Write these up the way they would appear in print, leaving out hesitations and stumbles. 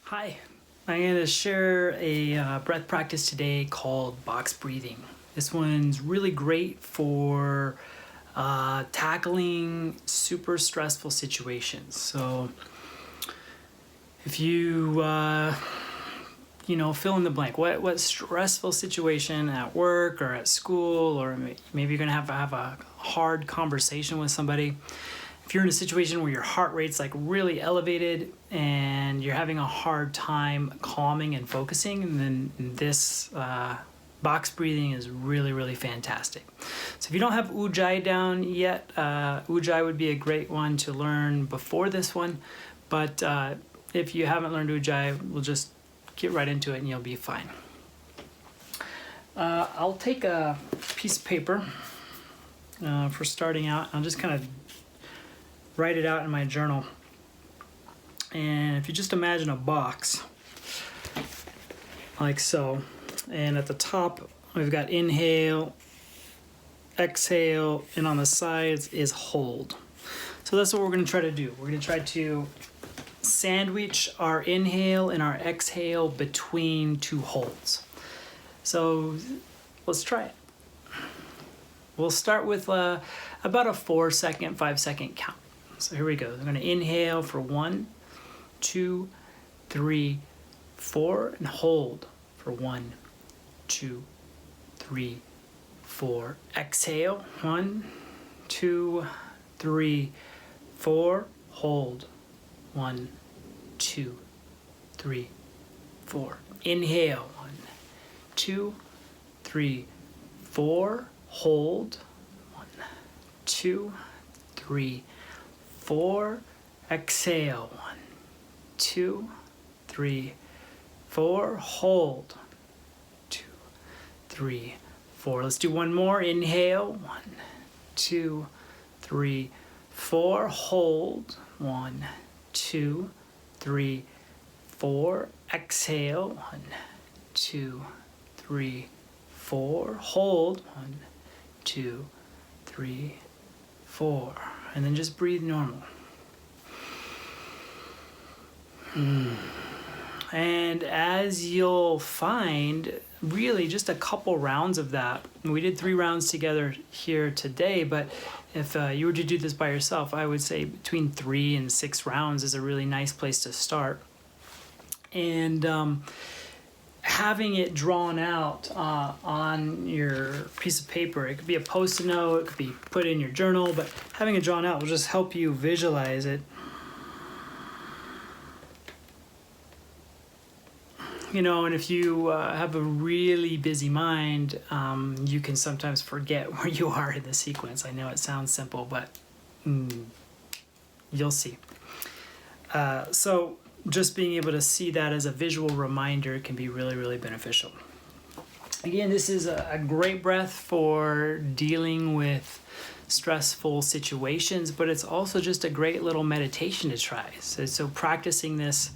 Hi, I'm going to share a breath practice today called box breathing. This one's really great for tackling super stressful situations. So if you, fill in the blank, what stressful situation at work or at school, or maybe you're going to have a hard conversation with somebody. If you're in a situation where your heart rate's like really elevated and you're having a hard time calming and focusing, then this box breathing is really, really fantastic. So if you don't have Ujjayi down yet, Ujjayi would be a great one to learn before this one. But if you haven't learned Ujjayi, we'll just get right into it and you'll be fine. I'll take a piece of paper for starting out. I'll just kind of write it out in my journal. And if you just imagine a box like so, and at the top we've got inhale, exhale, and on the sides is hold. So that's what we're going to try to do. We're going to try to sandwich our inhale and our exhale between two holds. So let's try it. We'll start with about a 4-second, 5-second count. So here we go. I'm going to inhale for 1, 2, 3, 4, and hold for 1, 2, 3, 4. Exhale, 1, 2, 3, 4. Hold, 1, 2, 3, 4. Inhale, 1, 2, 3, 4. Hold, 1, 2, 3, 4. Exhale, 1, 2, 3, 4. Hold, 2, 3, 4. Let's do one more. Inhale, 1, 2, 3, 4. Hold, 1, 2, 3, 4. Exhale, 1, 2, 3, 4. Hold, 1, 2, 3, 4. And then just breathe normal. And as you'll find, really just a couple rounds of that. We did 3 rounds together here today, but if you were to do this by yourself, I would say between 3 and 6 rounds is a really nice place to start. And having it drawn out on your piece of paper, it could be a post-it note, it could be put in your journal, but having it drawn out will just help you visualize it. And if you have a really busy mind, you can sometimes forget where you are in the sequence. I know it sounds simple, but you'll see. So just being able to see that as a visual reminder can be really, really beneficial. Again, this is a great breath for dealing with stressful situations, but it's also just a great little meditation to try. So practicing this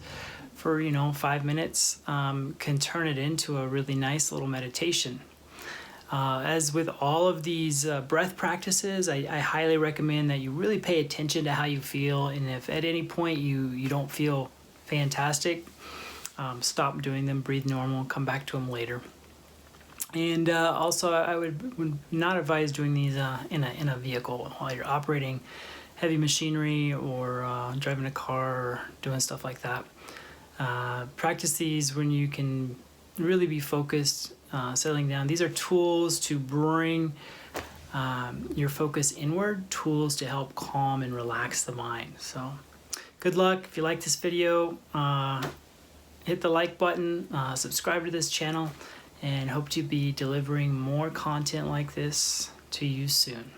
for 5 minutes can turn it into a really nice little meditation. As with all of these breath practices, I highly recommend that you really pay attention to how you feel, and if at any point you don't feel fantastic, stop doing them, breathe normal, come back to them later. And also I would not advise doing these in a vehicle while you're operating heavy machinery or driving a car or doing stuff like that. Practice these when you can really be focused, settling down. These are tools to bring your focus inward, tools to help calm and relax the mind. So good luck. If you like this video, hit the like button, subscribe to this channel, and hope to be delivering more content like this to you soon.